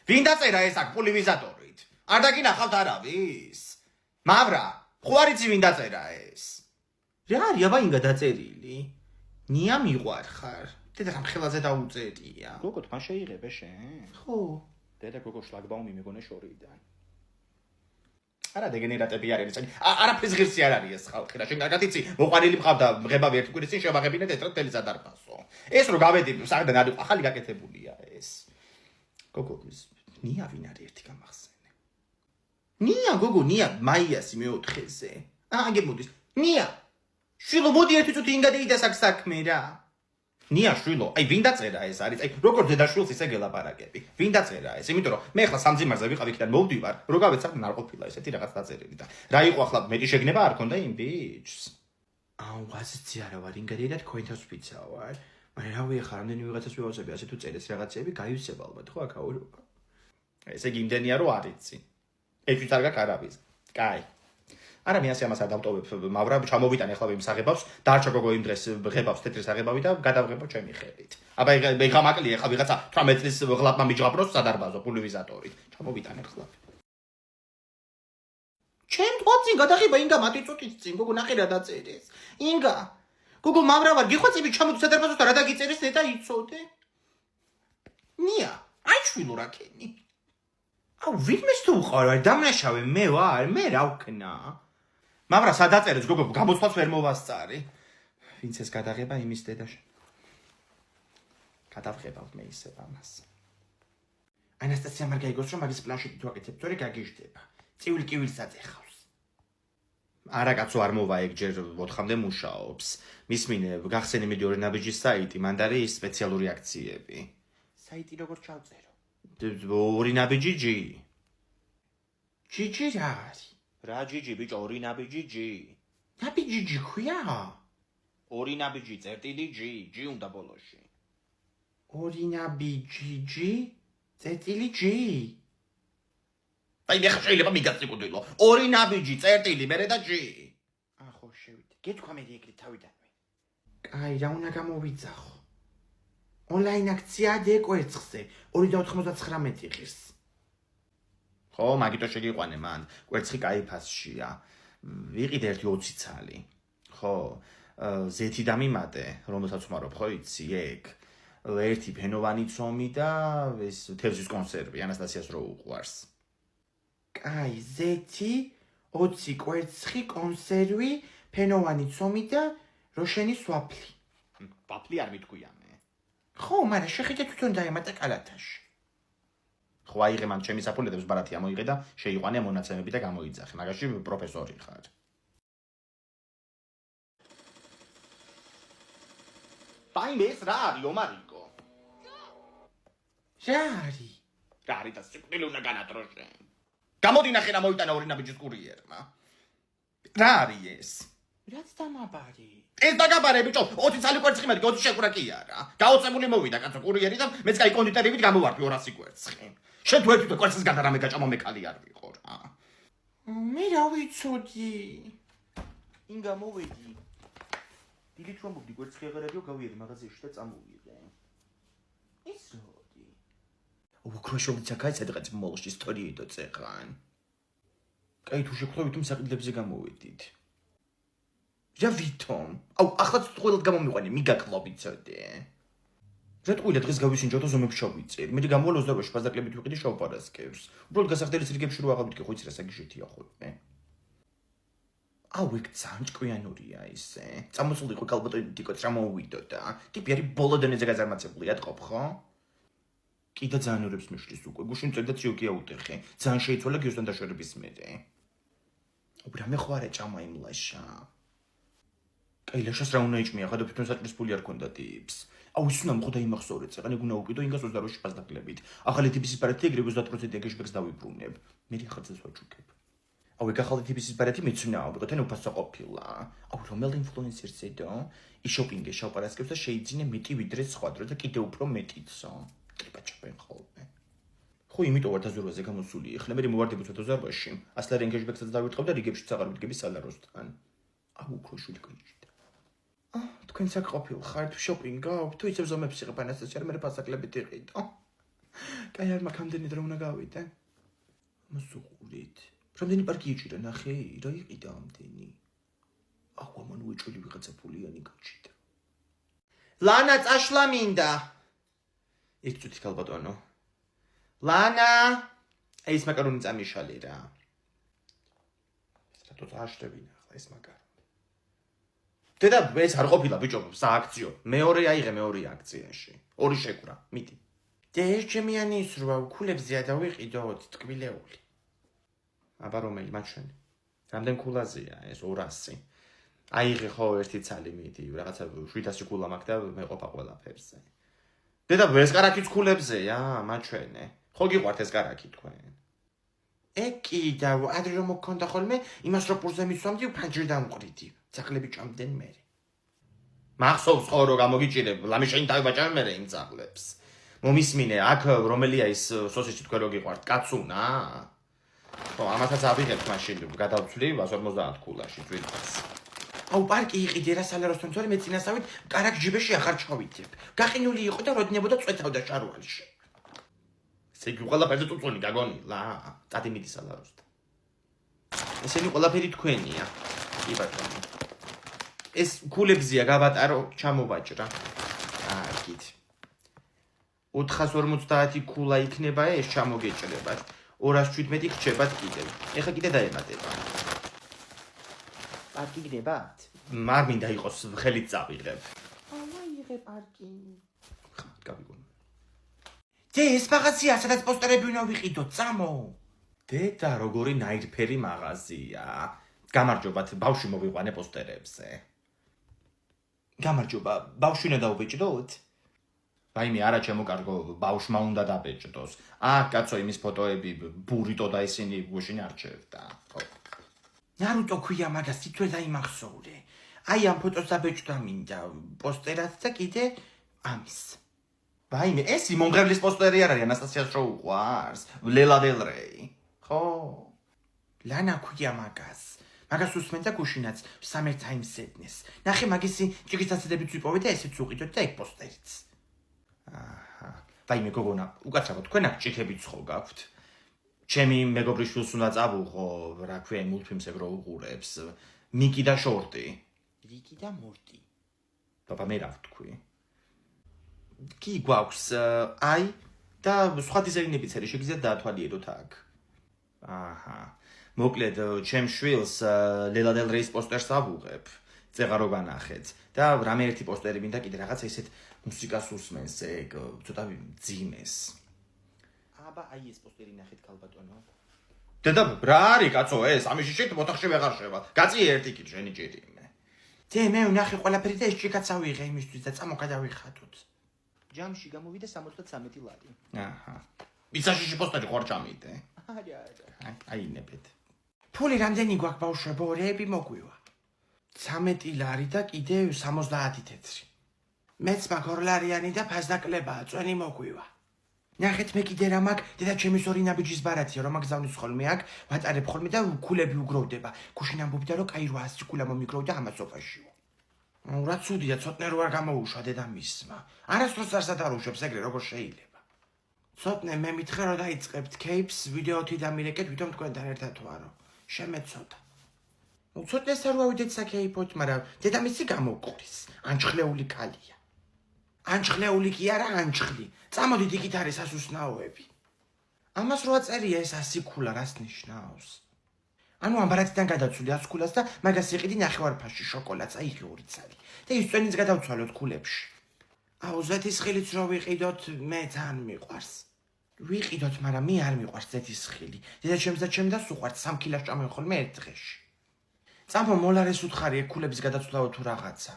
ვინ დაწერა ეს აქ პულივიზატორით? არ დაგინახავთ არავის? მავრა, ხო არ იცი ვინ დაწერა ეს? რა არის აბა ინგა დაწერილი? ნია მიყვარხარ. დედა რამ ხელაზე დაუწერია. გოგო თან შეიღებე შენ? ხო. დედა გოგო შლაგბაუმი მეგონა შორიდან. არა დეგენერატები არ არის. არაფერს ღირსი არ არის ეს ხალხი რა. შენ კარგად იცი, მოყვანილი მყავდა ღებავი ერთი კვირის წინ შევაღებინეთ ეტრად თელი სადარბაზო. ეს რო გავედი, საგდან არის ახალი გაკეთებულია ეს. გოგო, ნია ვინ არის ერთი გამახსენე. ნია გოგო, ნია მაიასი მეოთხეზე. აგებოდის. ნია. შვილო მოდი ერთი წუთი ინგადეიდა საქმე რა. ნია შვილო, აი ვინ დაწერა ეს არის? აი როგორ დედაშვილს ისე გელაპარაკები? ვინ დაწერა ეს? იმიტომ რომ მე ახლა სამძიმარზე ვიყავ იქიდან მოვდივარ, რო გავეცახდნენ არ ყოფილა ესეთი რაღაც დაწერილი და რა იყო ახლა მეტი შეგნება არ ქონდა იმ ბიჭს. აუ ასეთი არა ვარ, ინგადეიდა თქვენთავს ვიცა ვარ. მაგრამ რავი ახლა რამდენი ვიღაცას ვიავსები ასე თუ წერეს რაღაცები გაივსებ ალბათ ხო აქაურობა. ესე იგი იმდენია რომ არ იცი. ეჭვიც არ გაქვს არავის. კაი. არა მე ასე ამას არ დავტოვებ, მავრა ჩამოვიტან ახლა იმ საღებავს, დარჩა გოგო იმ დღეს ღებავს თეთრი საღებავი და გადავღებო ჩემი ხელით. აბა ეხა მაკლია ახლა ვიღაცა 18 წლის ღლაპმა მიჯღაბროს სადარბაზო პულივიზატორით. ჩამოვიტან ახლა. ჩემ თვალწინ გადაღება ინგა მათი წუთის წინ გოგო ნახე რა დაწერეს. ინგა გოგო მავრა ვარ გიხვეწები ჩამოდი სადარბაზოს და რა დაგიწერეს ნეტა იცოდე? ნია, აი შვილო რა ქენი. აუ ვინმეს თუ უყარ დამნაშავე მე ვარ, მე რა ვქნა? მავრა სადაწერეს გოგო გამოცვლას ვერ მოვასწარი. ვინც ეს გადაღება იმის დედაშ. გადავღებავ მე ისევ ამას. ანასტასია მარგა იგოს რომ მაგის პლანშეტი თუ აკეთებ, თორე გაგიჟდება. წივლი კივილს აწეხავს. არა კაცო არ მოვა ეგ ჯერ 4-მდე მუშაობს. მისმინე გახსენი მიდი ორი ნაბიჯის საიტი, მანდ არის სპეციალური აქციები. საიტი როგორ ჩავწერო? ორი ნაბიჯი ჯი. ჯიჯი რა არის? რა ჯიჯი ბიჭო, ორი ნაბიჯი ჯი. ნაბიჯი ჯი ხია? ორი ნაბიჯი წერტილი ჯი, ჯი უნდა ბოლოში. ორი ნაბიჯი ჯი, წერტილი ჯი. აი მე შეიძლება მიგაწიკუდილო. ორი ნაბიჯი წერტილი მერე და ჯი. ახო შევიდე. გეთქვა მე ეგრე თავიდანვე. კაი, რა უნდა გამოვიძახო? ონლაინ აქცია დეკვერცხზე 2.99 ღირს. ხო, მაგიტო შეგიყვანე მან. კვერცხი კაი ფასშია. ვიყიდე ერთი 20 ცალი. ხო, ზეთი დამიმატე, რომელსაც ვმარობ, ხო იცი, ეგ. ერთი ფენოვანი ცომი და ეს თევზის კონსერვი, ანასტასიას რო უყვარს. კაი, ზეთი, 20 კვერცხი, კონსერვი, ფენოვანი ცომი და როშენის ვაფლი. ვაფლი არ მითქვია მე. ხო, მაგრამ შეხედე თვითონ დაემატა კალათაში. ხო, აიღე მან ჩემი საფულეთებს ბარათი ამოიღე და შეიყვანე მონაცემები და გამოიძახე. მაგაში პროფესორი ხარ. ტაიმ ეს რა არის, ომარიკო? რა არის? რა არის და სიკვდილი უნდა განატროს შენ? გამოდი ნახე რა მოიტანა ორი ნაბიჯის კურიერმა. რა არის ეს? რაც დამაბარი. ეს დაგაბარე ბიჭო, 20 ცალი კვერცხი მეტი, 20 შეკვრა კი არა. გაოცებული მოვიდა კაცო კურიერი და მეც კაი კონდიტერივით გამოვარდი 200 კვერცხი. შენ თუ ერთი კვერცხის გარდა რამე გაჭამო მე კალი არ ვიყო რა. მე რა ვიცოდი? ინგა მოვედი. დილით რომ მოვდი კვერცხი აღარებიო გავიერი მაღაზიაში და წამოვიდე. ის როდი? უკროშობიცა კაი სადღაც მოლში ისტორიიდო წეღან. კაი თუ შეგხვდებით იმ საყიდლებზე გამოვედით. რა ვითომ? აუ ახლა წუთყვილად გამომიყვანე, მიგაკლობიცოდე. რა ტყუილა დღეს გავისინჯო და ზომებს შევიწერ. მე გამოვალ 28-ში ფაზაკლებით ვიყიდე შავპარასკევს. უბრალოდ გასახდელი სირგებში რო აღავდიკე ხო იცი რა საგიჟეთია ხოლმე. აუ ეგ ძალიან ჭკვიანურია ისე. წამოსულიყო კალბატონიკო წამოვიდო და ტიპი არის ბოლო დონეზე გაზარმაცებული ატყობ ხო? კიდე ძალიან ორებს მიშლის უკვე. გუშინ წერდა ციუკია უტეხე. ძალიან შეიცვალა გიოსთან დაშვერების მერე. უბრა მე ხო არა ჭამა იმ ლაშა. კაი ლაშას რა უნდა იჭმია, ხა და თვითონ საჭმლის ფული არ ქონდა ტიპს. აუ ის უნდა მოხდა იმახსოვრე წეღან ეგ უნდა უკიდო ინგას 28-ში ფაზდაკლებით. ახალი ტიპის ბარათი ეგრე 30% ეგეშბექს დავიბრუნებ. მე ხარცეს ვაჩუქებ. აუ ეგ ახალი ტიპის ბარათი მეცნაა, ვიღოთ ან უფასო ყოფილა. აუ რომელ ინფლუენსერს ედო? იშოპინგე შავპარასკევს და შეიძინე მეტი ვიდრე სხვა დრო და კიდე უფრო მეტიცო. ტრიპაჩაპენ ხოლმე. ხო იმიტომ ვარ დაზურვაზე გამოსული. ეხლა მე მოვარდები 2008-ში. ასლა რენგეშბექსაც დავიწყებ და რიგებში აღარ ვიდგები სალაროსთან. აუ ქოშული კოიჭი. თქვენ საკ ყოფილ ხართ შოპინგ გავთ თუ ისევ ზომებს იღებ ანასტასია მე ფასაკლებით იყიდო. კაი არ მაქვს ამდენი დრო უნდა გავიდე. მოსუყურით. რამდენი პარკი იჭირა ნახე, რა იყიდა ამდენი. აუ ამან უეჭველი ვიღაცა ფულიანი გაჩიდა. ლანა წაშლა მინდა. ერთ წუთი ქალბატონო. ლანა აი ეს მაკარონი წამიშალე რა. ეს რატო წააშლებინა ახლა ეს მაკარონი. დედა ეს არ ყოფილა ბიჭო სააქციო. მეორე აიღე მეორე აქციაში. ორი შეკვრა, მიდი. და ეს ჩემიანი ისრვა ქულებზეა და ვიყიდოთ ტკბილეული. აბა რომელი მაჩვენი? რამდენ ქულაზეა ეს 200. აიღე ხო ერთი ცალი მიდი, რაღაცა 700 ქულა მაქვს და მეყოფა ყველაფერზე. დედა ეს კარაქიც ქულებზეა, მაჩვენე. ხო გიყვართ ეს კარაქი თქვენ? ეკიდა, ადრე რომ მქონდა ხოლმე, იმას რო პურზე მისვამდი, ფანჯრი დამყრიდი. ძაღლები ჭამდნენ მე. მახსოვს ხო რომ გამოგიჭირებ, ლამიშენი დავიბაჭამე მე იმ ძაღლებს. მომისმინე, აქ რომელია ის სოსისი თქვენ რო გიყვართ, კაცუნა? ხო, ამათაც ავიღებთ მაშინ, გადავცვლი 150 ქულაში ძვირფას. აუ პარკი იყიდე რა სალაროსთან თორე მე წინასავით კარაქ ჯიბეში ახარ ჩავიდებ. გაყინული იყო და როდნებოდა წვეთავდა შარვალში. ესე იგი ყველაფერზე წუწუნი გაგონილა, წადი მიდი სალაროსთან. ესენი ყველაფერი თქვენია. კი ბატონო. ეს ქულებზია გავატარო, ჩამოვაჭრა. გით. 450 ქულა იქნება ეს ჩამოგეჭრებათ. 217 გრჩებათ კიდევ. ეხა კიდე დაემატება. პარკი გდებათ? არ მინდა იყოს ხელით წავიღებ. აიღე პარკი. გავიგონე. დე ეს მაღაზია, სადაც პოსტერები უნდა ვიყიდოთ, წამო. დედა, როგორი ნაირფერი მაღაზია. გამარჯობათ, ბავშვი მოვიყვანე პოსტერებზე. გამარჯობა, ბავშვი უნდა დაუბეჭდოთ? რაიმე არა ჩემო კარგო, ბავშვმა უნდა დაბეჭდოს. კაცო, იმის ფოტოები ბურიტო და ისინი გუშინ არჩევდა. ხო. ნარუტო ქვია მაგას თვითონ დაიმახსოვრე. აი ამ ფოტოს დაბეჭდა მინდა, პოსტერად და კიდე ამის. რაიმე ეს მომღერლის პოსტერი არ არის, ანასტასიას რო უყვარს, ლელა დელ რეი. ხო. ლანა ქვია მაგას. მაგას უსმენ და გუშინაც Summer Time Sadness. ნახე მაგისი ჭიქისაცდებით ვიპოვე და ესეც უყიდოთ და ეგ პოსტერიც. რაიმე გოგონა, უკაცრავად თქვენ აქ ჭიქებით ხო გაქვთ? ჩემი მეგობრიშვილს უნდა წავუღო, რა ქვია იმ მულტფილმს ეგ რო უყურებს. მიკი და შორტი. რიკი და მორტი. ბაბა მე რა ვთქვი? კი გვაქვს, აი და სხვა დიზაინებიც არის, შეგიძლიათ დაათვალიეროთ აქ. მოკლედ, ჩემ შვილს ლელა დელ რეის პოსტერს ავუღებ. წეღა რო განახეთ და რამე ერთი პოსტერი მინდა კიდე რაღაცა ისეთ მუსიკას უსმენს, ეგ ცოტა ძიმეს. აბა აი ეს პოსტერი ნახეთ ქალბატონო. დედა რა არის კაცო ეს? ამის შიშით ოთახში ვეღარ შევალ. გაწი ერთი კი შენი ჭირიმე. დე მე ვნახე ყველაფერი და ეს ჭიქაც ავიღე იმისთვის და წამო გადავიხატოთ. ჯამში გამოვიდა 73 ლარი. მისაშიში პოსტერი ხوار ჩამიდე. არა. აინებეთ. ფული რამდენი გვაქვს ბავშვებო, რეები მოგვივა. 13 ლარი და კიდე 70 თეთრი. მეც მაქვს 2 ლარიანი და ფასდაკლებაა, წვენი მოგვივა. ნახეთ მე კიდე რა მაქვს, დედა ჩემის ორი ნაბიჯის ბარათია, რომ აგზავნოს ხოლმე აქ, ვატარებ ხოლმე და ქულები უგროვდება. გუშინ ამბობდა რომ კაი 800 ქულა მომიგროვდა ამას სოფაშიო. რა ცუდია, ცოტნე რო არ გამოუშვა დედა მისმა. არასდროს არ სადარუშვებს ეგრე როგორ შეიძლება. ცოტნე მე მითხრა რომ დაიწყებთ кейპს, ვიდეოთი დამირეკეთ, ვითომ თქვენთან ერთად ვარო. შემეცოდა. ცოტნეს არ ვავიდეთ საკეიფოთ, მაგრამ დედამისი გამოვყრის. ანჩხლეული კალია. ანჩხლეული კი არა, ანჩხლი. წამოდით იქით არის ასუსნაოები. ამას რო აწერია ეს 100 ქულა, რას ნიშნავს? ანუ ამ ბარათიდან გადაცვლი 100 ქულას და მაგას იყიდი ნახევარფასში შოკოლადს, აიღე 2 ცალი. და ის წვენიც გადავცვალოთ ქულებში. აუ ზეთის ხილიც რო ვიყიდოთ, მე თან მიყვარს. ვიყიდოთ, მაგრამ მე არ მიყვარს ზეთის ხილი. დედაჩემს და ჩემ და სუყვართ 3 კილოს ჭამენ ხოლმე ერთ დღეში. წამო მოლარეს უთხარი ეგ ქულების გადაცვლაო თუ რაღაცა.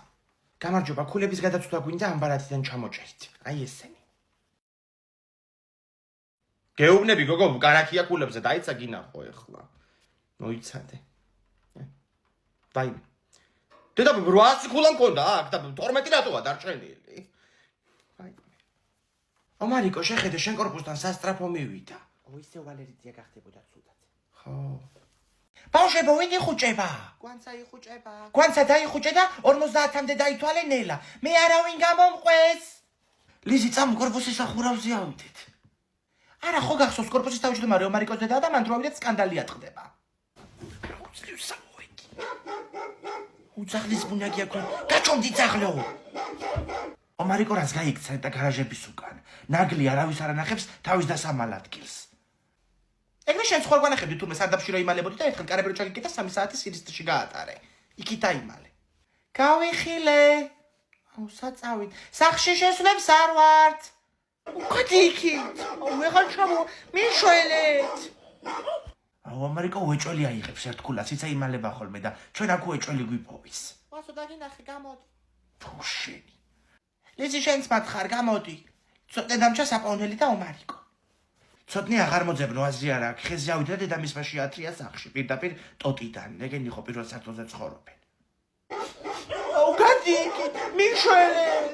გამარჯობა, ქულების გადაცვლა გვინდა ამ ბარათიდან ჩამოჭერით. აი ესენი. გეუბნები გოგო, კარაქია ქულებზე, დაიცა გინახო ეხლა. მოიცადე. დაიმე. დედა 800 ქულა მქონდა აქ და 12 რატოა დარჩენილი? ომარიკო, შეხედე შენ კორპუსთან სასტრაფო მივიდა. ისე ვალერიტია გახდებოდა ცუდად. ხო. ბავშვებო, ვინ იხუჭება? კვანცა იხუჭება. კვანცა დაიხუჭე და 50-მდე დაითვალე ნელა. მე არავინ გამომყვეს. ლიზი, წამო კორპუსის სახურავზე ავიდეთ. არა, ხო გახსოვს კორპუსის თავმჯდომარე ომარიკოს დედა და მან დროებით სკანდალი ატყდება. უძლებს სამოეგი. უძაღლის ბუნაგი აქვს. გაჩომდი ძაღლო. ომარიკო რას გაიქცა და გარაჟების უკან. ნაგლი არავის არ ანახებს თავის დასამალ ადგილს. ეგრე შენ სხვა განახებდი თურმე სარდაფში რო იმალებოდი და ერთხელ კარები რო ჩაგიკეტა 3 საათი სირისტში გაატარე. იქით აიმალე. გავიხილე. აუ საწავით. სახში შესვლებს არ ვართ. უკადი იქით. აუ ვეღარ ჩამო. მიშველეთ. აუ ომარიკო უეჭველი აიღებს ერთგულას, ისა იმალება ხოლმე და ჩვენ აქ უეჭველი გვიპოვის. ვასო დაგინახე გამოდი. თუ შენი. ლიზი შენც მათხარ გამოდი. ცოტნე დამჭა საპაუნელი და ომარიკო. ცოტნე აღარ მოძებნო აზრი არ აქვს. ხეზე ავიდა დედამისმა შეათრია სახში პირდაპირ ტოტიდან. ეგენი ხო პირველ სართულზე ცხოვრობენ. აუ გადი იქით. მიშველეთ.